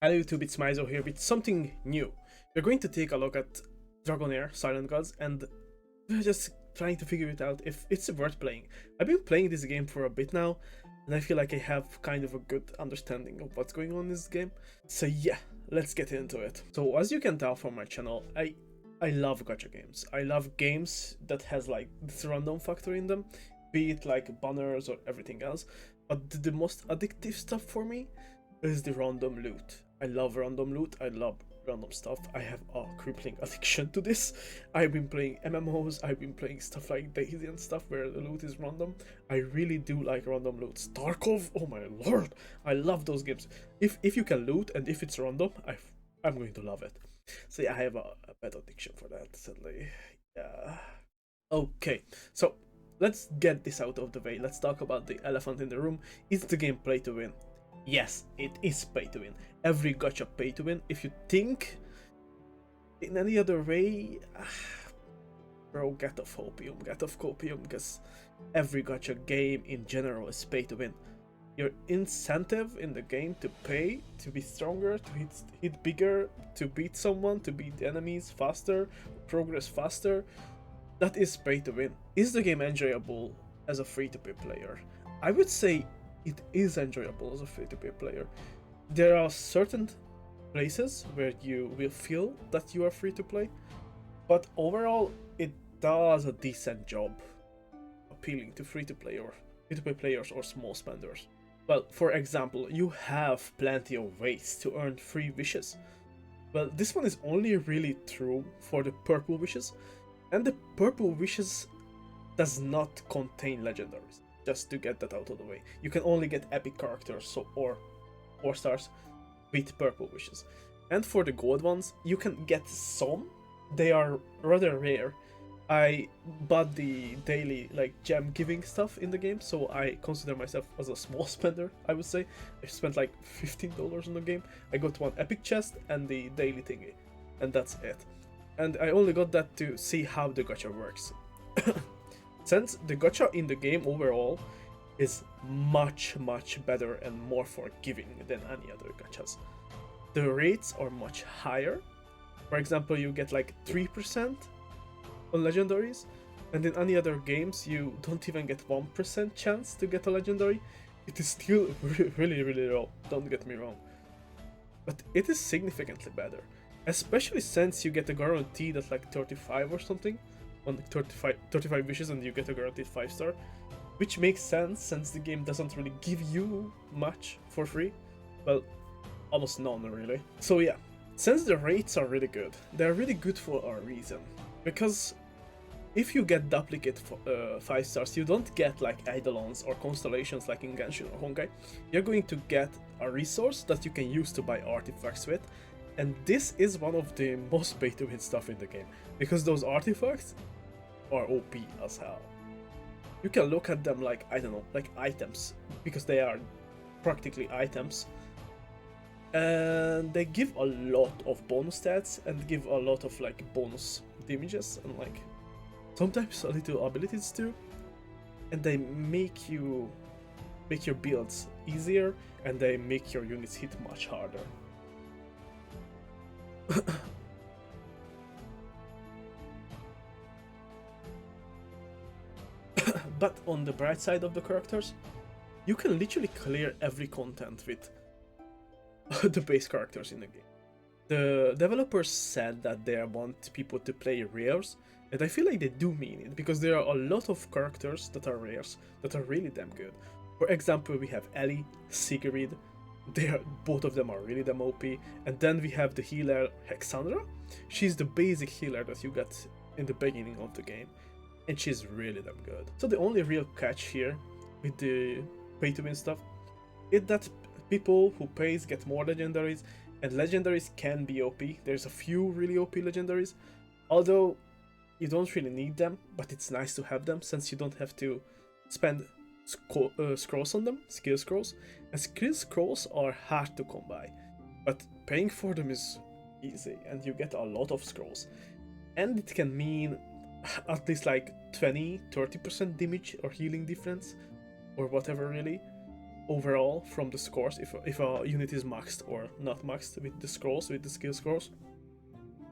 Hello YouTube, it's Myzo here with something new. We're going to take a look at Dragonheir, Silent Gods, and we're just trying to figure it out if it's worth playing. I've been playing this game for a bit now, and I feel like I have kind of a good understanding of what's going on in this game. So yeah, let's get into it. So as you can tell from my channel, I love gacha games. I love games that has like this random factor in them, be it like banners or everything else. But the most addictive stuff for me is the random loot. I love random loot, I love random stuff. I have a crippling addiction to this. I've been playing MMOs, I've been playing stuff like Daisy and stuff where the loot is random. I really do like random loot. Starkov, oh my lord, I love those games. If you can loot and if it's random, I'm going to love it. So yeah, I have a bad addiction for that, sadly. Yeah. Okay, so let's get this out of the way. Let's talk about the elephant in the room. Is the game play to win? Yes, it is pay to win. Every gacha pay to win. If you think in any other way, bro, get off opium, get off copium, because every gacha game in general is pay to win. Your incentive in the game to pay, to be stronger, to hit bigger, to beat someone, to beat enemies faster, progress faster, that is pay to win. Is the game enjoyable as a free-to-play player? I would say it is enjoyable as a free-to-play player. There are certain places where you will feel that you are free to play, but overall it does a decent job appealing to free-to-play players or small spenders. Well, for example, you have plenty of ways to earn free wishes. Well, this one is only really true for the purple wishes, and the purple wishes does not contain legendaries. Just to get that out of the way, you can only get epic characters or 4 stars with purple wishes. And for the gold ones, you can get some. They are rather rare. I bought the daily like gem giving stuff in the game, so I consider myself as a small spender. I would say I spent like $15 on the game. I got one epic chest and the daily thingy, and that's it. And I only got that to see how the gacha works. Since the gacha in the game overall is much better and more forgiving than any other gachas. The rates are much higher. For example, you get like 3% on legendaries, and in any other games you don't even get 1% chance to get a legendary. It is still really low, don't get me wrong. But it is significantly better. Especially since you get a guarantee that like 35 or something on 35 wishes and you get a guaranteed 5-star, which makes sense since the game doesn't really give you much for free. Well, almost none really. So yeah, since the rates are really good, they're really good for a reason. Because if you get duplicate 5 stars, you don't get like eidolons or constellations like in Genshin or Honkai. You're going to get a resource that you can use to buy artifacts with. And this is one of the most pay to win stuff in the game, because those artifacts are OP as hell. You can look at them like, I don't know, like items, because they are practically items. And they give a lot of bonus stats and give a lot of like bonus damages and like sometimes a little abilities too. And they make your builds easier and they make your units hit much harder. But on the bright side of the characters, you can literally clear every content with the base characters in the game. The developers said that they want people to play rares, and I feel like they do mean it, because there are a lot of characters that are rares that are really damn good. For example, we have Ellie, Sigrid, both of them are really damn OP, and then we have the healer Hexandra. She's the basic healer that you get in the beginning of the game, and she's really damn good. So the only real catch here with the pay to win stuff is that people who pays get more legendaries, and legendaries can be OP. There's a few really OP legendaries, although you don't really need them, but it's nice to have them since you don't have to spend scrolls on them, skill scrolls, and skill scrolls are hard to come by, but paying for them is easy and you get a lot of scrolls, and it can mean at least like 20-30% damage or healing difference or whatever really. overall from the scores if a unit is maxed or not maxed with the scrolls, with the skill scrolls.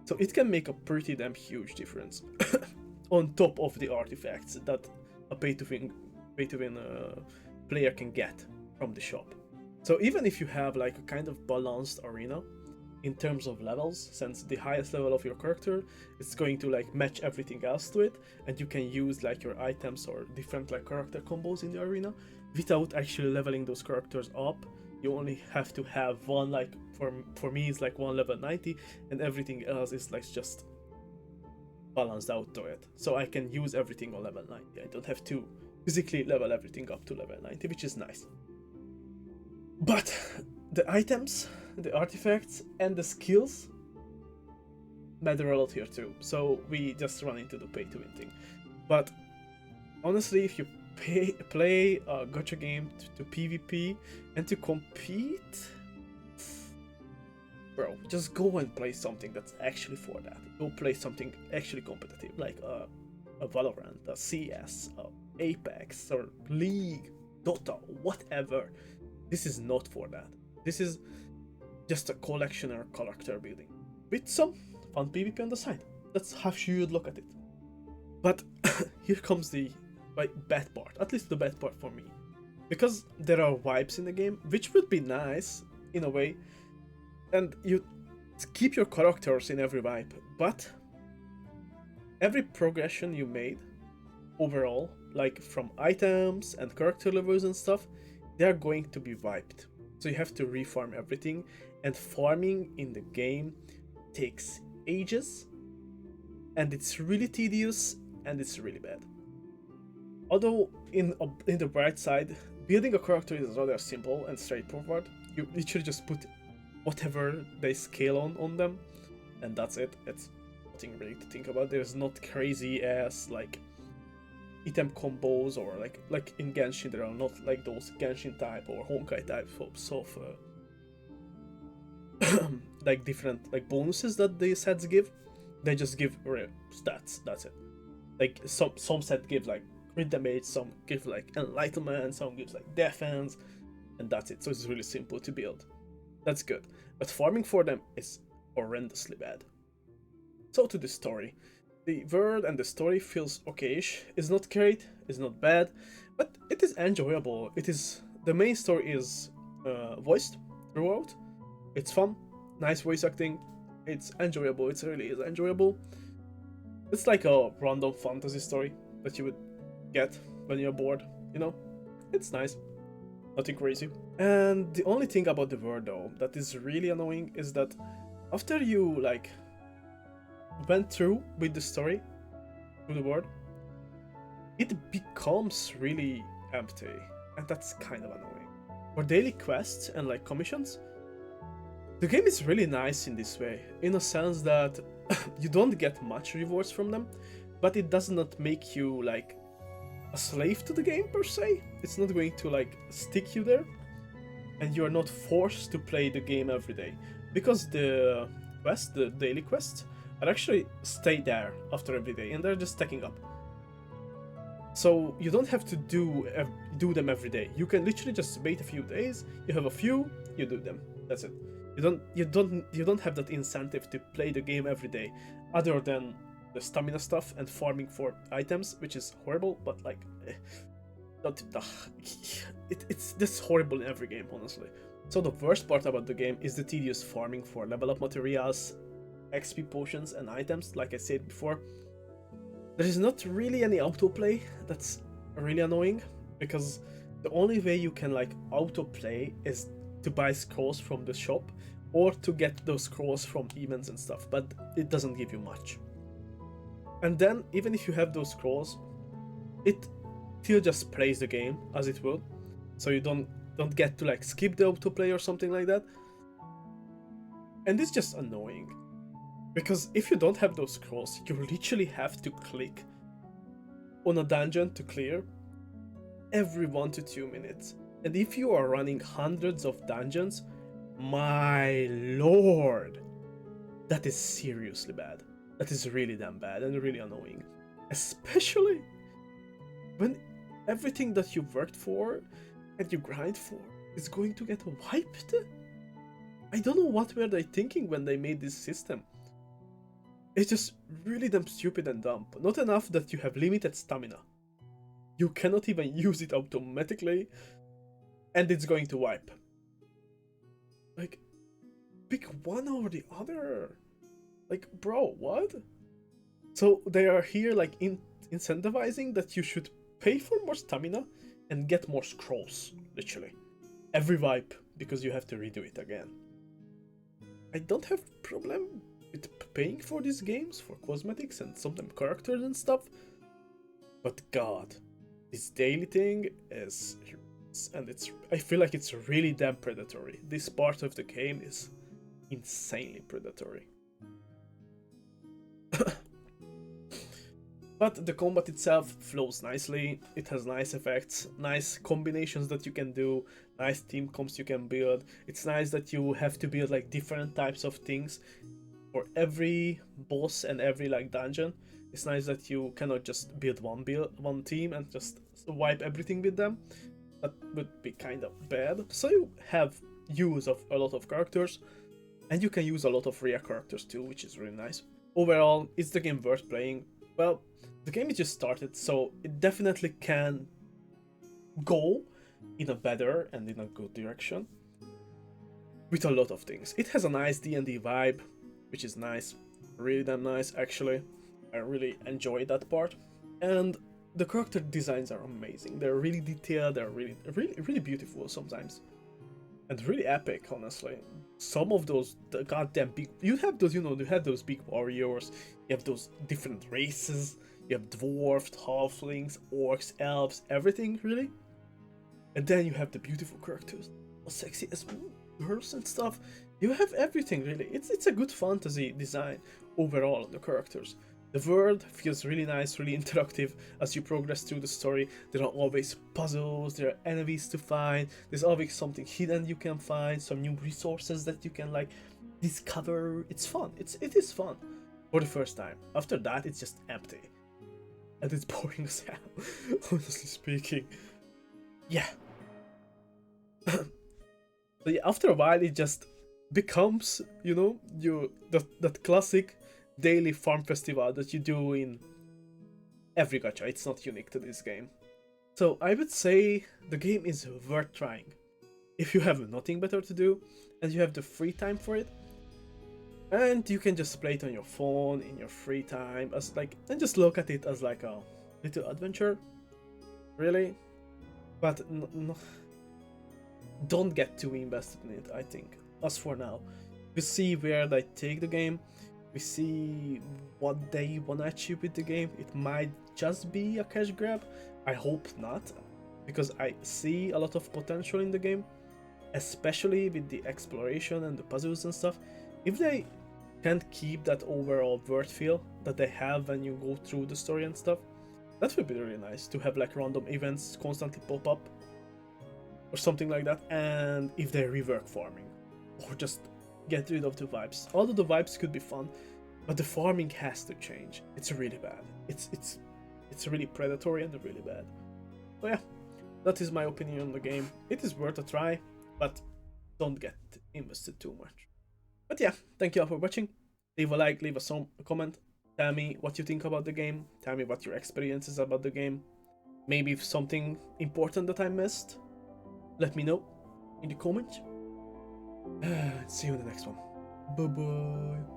So it can make a pretty damn huge difference on top of the artifacts that a pay-to-win player can get from the shop. So even if you have like a kind of balanced arena in terms of levels, since the highest level of your character is going to like match everything else to it, and you can use like your items or different like character combos in the arena without actually leveling those characters up. You only have to have one, like for me it's like one level 90, and everything else is like just balanced out to it. So I can use everything on level 90. I don't have to physically level everything up to level 90, which is nice. But the items, the artifacts, and the skills matter a lot here too. So we just run into the pay-to-win thing. But honestly, if you play a gacha game to PvP and to compete, bro, just go and play something that's actually for that. Go play something actually competitive, like a Valorant, a CS, a Apex, or League, Dota, whatever. This is not for that. This is just a collectioner character building with some fun PvP on the side. That's how you would look at it. But here comes the bad part, at least the bad part for me. Because there are vibes in the game, which would be nice in a way, and you keep your characters in every vibe, but every progression you made overall, like from items and character levels and stuff, they are going to be wiped. So you have to reform everything, and farming in the game takes ages, and it's really tedious, and it's really bad. Although in the bright side, building a character is rather simple and straightforward. You literally just put whatever they scale on them, and that's it. It's nothing really to think about. There's not crazy ass like item combos, or like in Genshin there are not like those Genshin type or Honkai type of like different like bonuses that the sets give. They just give stats, that's it. Like some set give like crit damage, some give like enlightenment, some gives like defense, and that's it. So it's really simple to build. That's good. But farming for them is horrendously bad. So to the story. The world and the story feels okayish. It's not great, it's not bad, but it is enjoyable. The main story is voiced throughout. It's fun, nice voice acting. It's enjoyable. It really is enjoyable. It's like a random fantasy story that you would get when you're bored. You know, it's nice, nothing crazy. And the only thing about the world though that is really annoying is that after you like went through with the story through the world, it becomes really empty, and that's kind of annoying. For daily quests and like commissions, the game is really nice in this way, in a sense that you don't get much rewards from them, but it does not make you like a slave to the game per se. It's not going to like stick you there, and you are not forced to play the game every day, because the daily quests are actually stay there after every day, and they're just stacking up. So you don't have to do them every day. You can literally just wait a few days. You have a few, you do them. That's it. You don't have that incentive to play the game every day, other than the stamina stuff and farming for items, which is horrible. But like, it's just horrible in every game, honestly. So the worst part about the game is the tedious farming for level up materials, XP potions, and items. Like I said before, there is not really any autoplay. That's really annoying, because the only way you can like autoplay is to buy scrolls from the shop, or to get those scrolls from events and stuff, but it doesn't give you much. And then even if you have those scrolls, it still just plays the game as it will, so you don't get to like skip the autoplay or something like that. And it's just annoying, because if you don't have those scrolls, you literally have to click on a dungeon to clear every 1 to 2 minutes. And if you are running hundreds of dungeons, my lord, that is seriously bad. That is really damn bad and really annoying. Especially when everything that you worked for and you grind for is going to get wiped? I don't know what were they thinking when they made this system. It's just really damn stupid and dumb. Not enough that you have limited stamina. You cannot even use it automatically, and it's going to wipe. Like, pick one over the other. Like, bro, what? So they are here like incentivizing that you should pay for more stamina and get more scrolls, literally. Every wipe, because you have to redo it again. I don't have problem with paying for these games, for cosmetics and sometimes characters and stuff. But god, this daily thing is... and I feel like it's really damn predatory. This part of the game is insanely predatory. But the combat itself flows nicely, it has nice effects, nice combinations that you can do, nice team comps you can build. It's nice that you have to build like different types of things for every boss and every like dungeon. It's nice that you cannot just build one team and just wipe everything with them. That would be kind of bad. So you have use of a lot of characters, and you can use a lot of rare characters too, which is really nice. Overall, is the game worth playing? Well, the game is just started, so it definitely can go in a better and in a good direction with a lot of things. It has a nice D&D vibe, which is nice, really damn nice actually. I really enjoy that part. And the character designs are amazing. They're really detailed, they're really beautiful sometimes. And really epic, honestly. Some of those goddamn big... You have those, you have those big warriors, you have those different races, you have dwarves, halflings, orcs, elves, everything, really. And then you have the beautiful characters, sexy as girls and stuff. You have everything, really. It's a good fantasy design overall of the characters. The world feels really nice, really interactive as you progress through the story. There are always puzzles, there are enemies to find, there's always something hidden you can find, some new resources that you can like discover. It's fun, it is fun for the first time. After that, it's just empty. And it's boring as hell, honestly speaking. Yeah. So yeah, after a while it just becomes, that classic daily farm festival that you do in every gacha. It's not unique to this game. So I would say the game is worth trying if you have nothing better to do and you have the free time for it, and you can just play it on your phone in your free time and just look at it as like a little adventure, really. But don't get too invested in it, I think, as for now. We see where they take the game, we see what they want to achieve with the game. It might just be a cash grab. I hope not, because I see a lot of potential in the game, especially with the exploration and the puzzles and stuff. If they can't keep that overall world feel that they have when you go through the story and stuff, that would be really nice to have like random events constantly pop up or something like that. And if they rework farming or just get rid of the vibes. Although the vibes could be fun, but the farming has to change. It's really bad. It's really predatory and really bad. So yeah, that is my opinion on the game. It is worth a try, but don't get invested too much. But yeah, thank you all for watching. Leave a like, leave a comment. Tell me what you think about the game. Tell me what your experience is about the game. Maybe if something important that I missed, let me know in the comments. See you in the next one. Bye bye.